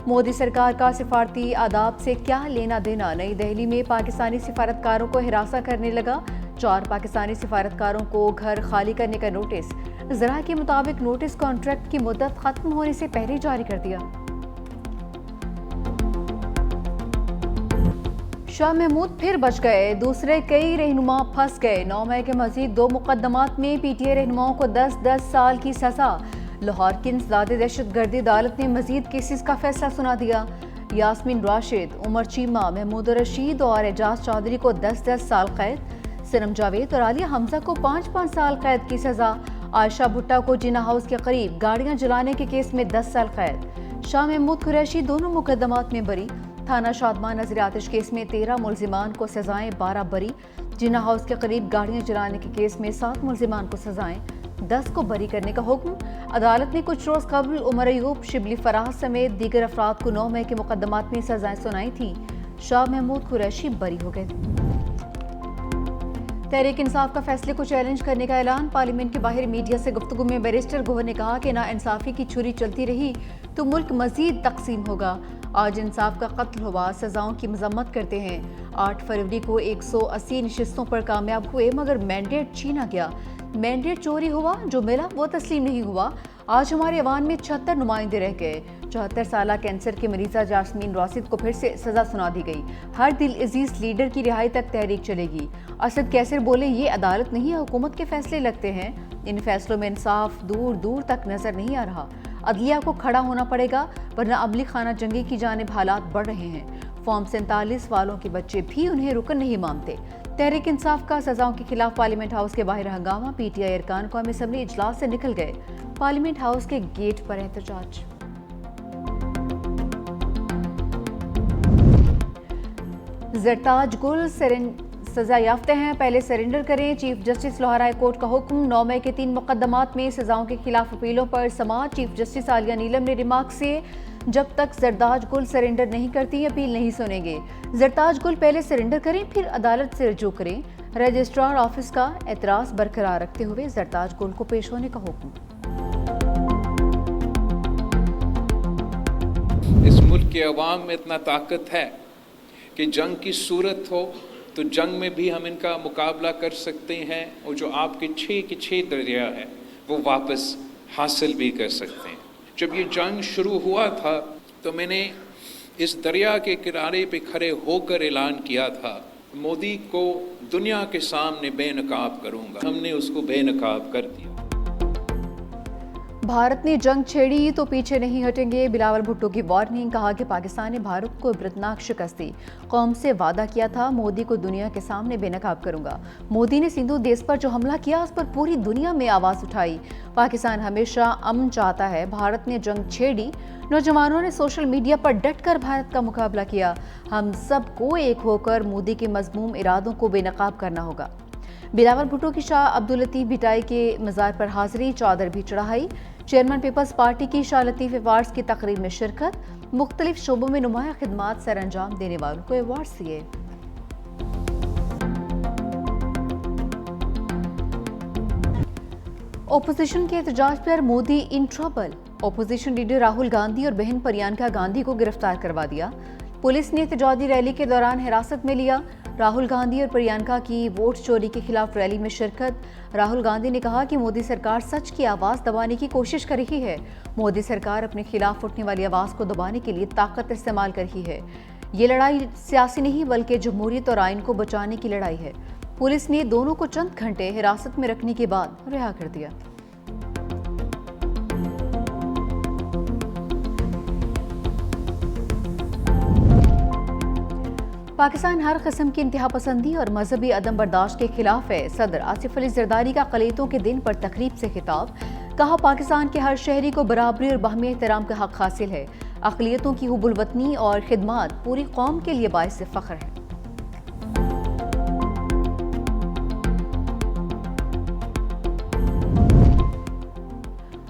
مودی سرکار کا سفارتی آداب سے کیا لینا دینا؟ نئی دہلی میں پاکستانی سفارتکاروں کو ہراساں کرنے لگا، 4 پاکستانی سفارتکاروں کو گھر خالی کرنے کا نوٹس۔ ذرائع کے مطابق نوٹس کانٹریکٹ کی مدت ختم ہونے سے پہلے جاری کر دیا۔ شاہ محمود پھر بچ گئے، دوسرے کئی رہنما پھنس گئے۔ 9 مئی کے مزید 2 مقدمات میں پی ٹی آئی رہنماؤں کو 10 سال کی سزا۔ لاہور کی انسداد دہشت گردی عدالت نے مزید کیسز کا فیصلہ سنا دیا۔ یاسمین راشد، عمر چیمہ، محمود رشید اور اعجاز چودھری کو 10 سال قید، سنم جاوید اور عالیہ حمزہ کو 5 سال قید کی سزا۔ عائشہ بھٹہ کو جنا ہاؤس کے قریب گاڑیاں جلانے کے کیس میں 10 سال قید۔ شاہ محمود قریشی دونوں مقدمات میں بری۔ تھانہ شادمان نظر آتش کیس میں 13 ملزمان کو سزائیں، 12 بری۔ جنا ہاؤس کے قریب گاڑیاں جلانے کے کیس میں 7 ملزمان کو سزائیں، 10 کو بری کرنے کا حکم۔ عدالت نے کچھ روز قبل عمر ایوب، شبلی فراز سمیت دیگر افراد کو 9 مئی کے مقدمات میں سزائیں سنائی تھیں۔ شاہ محمود قریشی بری ہو گئے۔ تحریک انصاف کا فیصلے کو چیلنج کرنے کا اعلان۔ پارلیمنٹ کے باہر میڈیا سے گفتگو میں بیرسٹر گوہر نے کہا کہ ناانصافی کی چھری چلتی رہی تو ملک مزید تقسیم ہوگا۔ آج انصاف کا قتل ہوا، سزاؤں کی مذمت کرتے ہیں۔ 8 فروری کو 180 نشستوں پر کامیاب ہوئے مگر مینڈیٹ چھینا گیا۔ مینڈیٹ چوری ہوا، جو ملا وہ تسلیم نہیں ہوا۔ آج ہمارے ایوان میں 76 نمائندے رہ گئے۔ 74 سالہ کینسر کی مریضہ یاسمین راشد کو پھر سے سزا سنا دی گئی۔ ہر دل عزیز لیڈر کی رہائی تک تحریک چلے گی۔ اسد کیسر بولے، یہ عدالت نہیں، حکومت کے فیصلے لگتے ہیں۔ ان فیصلوں میں انصاف دور دور تک نظر نہیں آ رہا۔ عدلیہ کو کھڑا ہونا پڑے گا ورنہ عملی خانہ جنگی کی جانب حالات بڑھ رہے ہیں۔ فارم 47 والوں کے بچے بھی انہیں رکن نہیں مانتے۔ تحریک انصاف کا سزاؤں کے خلاف پارلیمنٹ ہاؤس کے باہر ہنگامہ، پی ٹی آئی ارکان قومی اسمبلی اجلاس سے نکل گئے۔ پارلیمنٹ ہاؤس کے گیٹ پر احتجاج۔ زرتاج گل سزا یافتہ ہیں، پہلے سرنڈر کریں، chief justice Lahore high court کا حکم۔ 9 مئی کے 3 مقدمات میں سزاؤں کے خلاف اپیلوں پر سماعت۔ چیف جسٹس عالیہ نیلم نے ریمارکس کیے، جب تک زرتاج گل سرنڈر نہیں کرتی اپیل نہیں سنیں گے۔ زرتاج گل پہلے سرنڈر کریں پھر عدالت سے رجوع کریں۔ رجسٹرار آفس کا اعتراض برقرار رکھتے ہوئے زرتاج گل کو پیش ہونے کا حکم۔ اس ملک کے عوام میں اتنا طاقت ہے کہ جنگ کی صورت ہو تو جنگ میں بھی ہم ان کا مقابلہ کر سکتے ہیں، اور جو آپ کے 6 دریا ہے وہ واپس حاصل بھی کر سکتے ہیں۔ جب یہ جنگ شروع ہوا تھا تو میں نے اس دریا کے کنارے پہ کھڑے ہو کر اعلان کیا تھا، مودی کو دنیا کے سامنے بے نقاب کروں گا۔ ہم نے اس کو بے نقاب کر دیا۔ بھارت نے جنگ چھیڑی تو پیچھے نہیں ہٹیں گے، بلاول بھٹو کی وارننگ۔ کہا کہ پاکستان نے بھارت کو عبرتناک شکست دی، قوم سے وعدہ کیا تھا مودی کو دنیا کے سامنے بے نقاب کروں گا۔ مودی نے سندھو دیس پر جو حملہ کیا اس پر پوری دنیا میں آواز اٹھائی۔ پاکستان ہمیشہ امن چاہتا ہے، بھارت نے جنگ چھیڑی۔ نوجوانوں نے سوشل میڈیا پر ڈٹ کر بھارت کا مقابلہ کیا۔ ہم سب کو ایک ہو کر مودی کے مذموم ارادوں کو بے نقاب کرنا ہوگا۔ بلاول بھٹو کی شاہ عبداللطیف بھٹائی کے مزار پر حاضری، چادر بھی چڑھائی۔ چیئرمین پیپلز پارٹی کی شاہ لطیف ایوارڈز کی تقریب میں شرکت، مختلف شعبوں میں نمایاں خدمات سر انجام دینے والوں کو ایوارڈز دیے۔ اپوزیشن کے احتجاج پر Modi in trouble, opposition leader Rahul Gandhi اور بہن پریانکا گاندھی کو گرفتار کروا دیا۔ پولیس نے احتجاجی ریلی کے دوران حراست میں لیا۔ راہل گاندھی اور پریانکا کی ووٹ چوری کے خلاف ریلی میں شرکت۔ راہل گاندھی نے کہا کہ مودی سرکار سچ کی آواز دبانے کی کوشش کر رہی ہے۔ مودی سرکار اپنے خلاف اٹھنے والی آواز کو دبانے کے لیے طاقت استعمال کر رہی ہے۔ یہ لڑائی سیاسی نہیں بلکہ جمہوریت اور آئین کو بچانے کی لڑائی ہے۔ پولیس نے دونوں کو چند گھنٹے حراست میں رکھنے کے بعد رہا کر دیا۔ پاکستان ہر قسم کی انتہا پسندی اور مذہبی عدم برداشت کے خلاف ہے۔ صدر آصف علی زرداری کا اقلیتوں کے دن پر تقریب سے خطاب۔ کہا پاکستان کے ہر شہری کو برابری اور باہمی احترام کا حق حاصل ہے۔ اقلیتوں کی حب الوطنی اور خدمات پوری قوم کے لیے باعث فخر ہے۔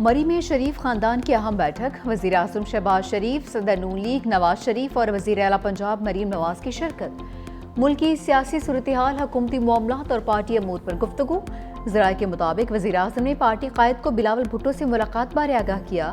مری میں شریف خاندان کی اہم بیٹھک، وزیر اعظم شہباز شریف، صدر نون لیگ نواز شریف اور وزیر اعلیٰ پنجاب مریم نواز کی شرکت۔ ملک کی سیاسی صورتحال، حکومتی معاملات اور پارٹی امور پر گفتگو۔ ذرائع کے مطابق وزیر اعظم نے پارٹی قائد کو بلاول بھٹو سے ملاقات بارے آگاہ کیا۔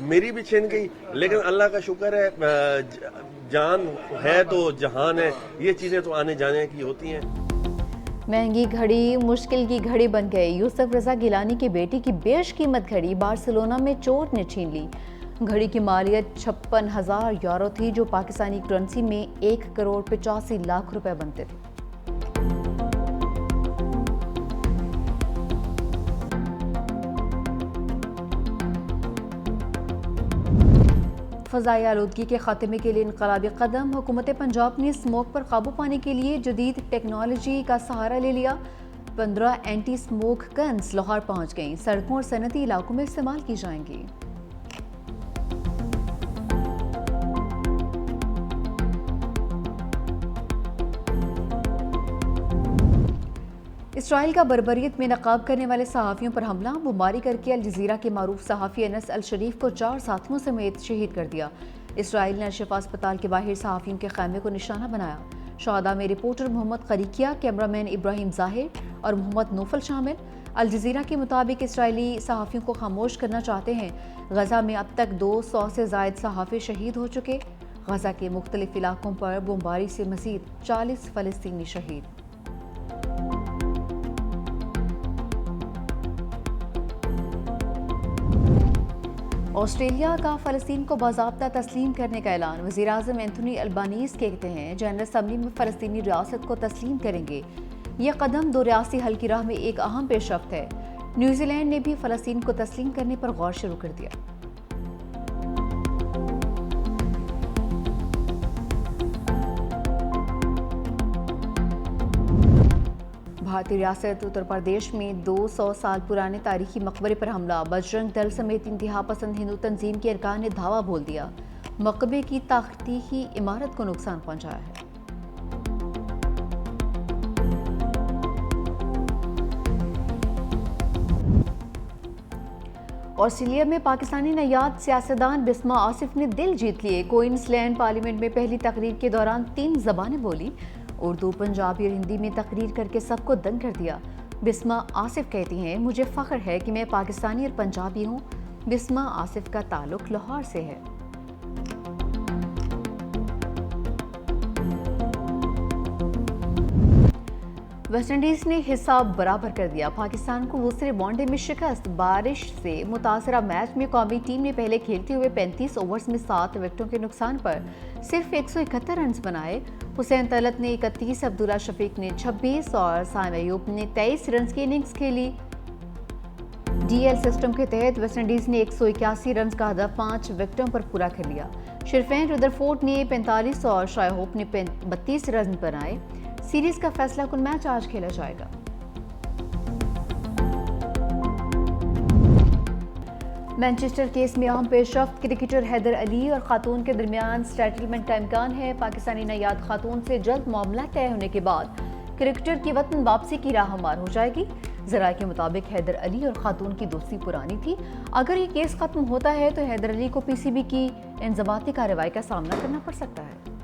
میری بھی چھن گئی، لیکن اللہ کا شکر ہے جان ہے تو جہان ہے، یہ چیزیں تو آنے جانے کی ہوتی ہیں۔ مہنگی گھڑی مشکل کی گھڑی بن گئی۔ یوسف رضا گیلانی کی بیٹی کی بیش قیمت گھڑی بارسلونا میں چور نے چھین لی۔ گھڑی کی مالیت 56,000 یورو تھی، جو پاکستانی کرنسی میں 1,85,00,000 روپے بنتے تھے۔ فضائی آلودگی کے خاتمے کے لیے انقلابی قدم۔ حکومت پنجاب نے اسموگ پر قابو پانے کے لیے جدید ٹیکنالوجی کا سہارا لے لیا۔ 15 اینٹی اسموگ گنز لاہور پہنچ گئیں، سڑکوں اور صنعتی علاقوں میں استعمال کی جائیں گی۔ اسرائیل کا بربریت میں نقاب کرنے والے صحافیوں پر حملہ، بمباری کر کے الجزیرہ کے معروف صحافی انس الشریف کو 4 ساتھیوں سمیت شہید کر دیا۔ اسرائیل نے الشفا اسپتال کے باہر صحافیوں کے خیمے کو نشانہ بنایا۔ شہداء میں رپورٹر محمد قریقیہ، کیمرہ مین ابراہیم ظاہر اور محمد نوفل شامل۔ الجزیرہ کے مطابق اسرائیلی صحافیوں کو خاموش کرنا چاہتے ہیں۔ غزہ میں اب تک 200 سے زائد صحافی شہید ہو چکے۔ غزہ کے مختلف علاقوں پر بمباری سے مزید 40 فلسطینی شہید۔ آسٹریلیا کا فلسطین کو باضابطہ تسلیم کرنے کا اعلان۔ وزیر اعظم اینتھونی البانیز کہتے ہیں جنرل اسمبلی میں فلسطینی ریاست کو تسلیم کریں گے۔ یہ قدم 2 ریاستی حل کی راہ میں ایک اہم پیش رفت ہے۔ نیوزی لینڈ نے بھی فلسطین کو تسلیم کرنے پر غور شروع کر دیا۔ بھارتی ریاست اتر پردیش میں 200 سال پرانے تاریخی مقبرے پر حملہ، بجرنگ دل سمیت انتہا پسند ہندو تنظیم کے ارکان نے دھاوا بول دیا۔ مقبرے کی تاریخی عمارت کو نقصان پہنچایا ہے۔ آسٹریلیا میں پاکستانی نژاد سیاستدان بسمہ آصف نے دل جیت لیے۔ کوئنز لینڈ پارلیمنٹ میں پہلی تقریر کے دوران 3 زبانیں بولی، اردو، پنجابی اور ہندی میں تقریر کر کے سب کو دنگ کر دیا۔ بسمہ آصف کہتی ہیں مجھے فخر ہے کہ میں پاکستانی اور پنجابی ہوں۔ بسمہ آصف کا تعلق لاہور سے ہے۔ ویسٹ انڈیز نے حساب برابر کر دیا، پاکستان کو دوسرے ون ڈے میں شکست۔ بارش سے متاثرہ میچ میں قومی ٹیم نے پہلے کھیلتے ہوئے 35 اوورز میں 7 وکٹوں کے نقصان پر صرف 171 رنز بنائے۔ حسین طلعت نے 31، عبداللہ شفیق نے 26 اور سائم ایوب نے 23 رنز کی اننگز کھیلی۔ ڈی ایل سسٹم کے تحت ویسٹ انڈیز نے 181 رنز کا ہدف 5 وکٹوں پر پورا کر لیا۔ شرفین ردرفورڈ نے 45 اور شائے ہوپ نے 32 رنز بنائے۔ سیریز کا فیصلہ کن میچ آج کھیلا جائے گا۔ مانچسٹر کیس میں اہم پیش رفت، کرکٹر حیدر علی اور خاتون کے درمیان سیٹلمنٹ کا امکان ہے۔ پاکستانی نژاد خاتون سے جلد معاملہ طے ہونے کے بعد کرکٹر کی وطن واپسی کی راہ ہموار ہو جائے گی۔ ذرائع کے مطابق حیدر علی اور خاتون کی دوستی پرانی تھی۔ اگر یہ کیس ختم ہوتا ہے تو حیدر علی کو پی سی بی کی انضباطی کارروائی کا سامنا کرنا پڑ سکتا ہے۔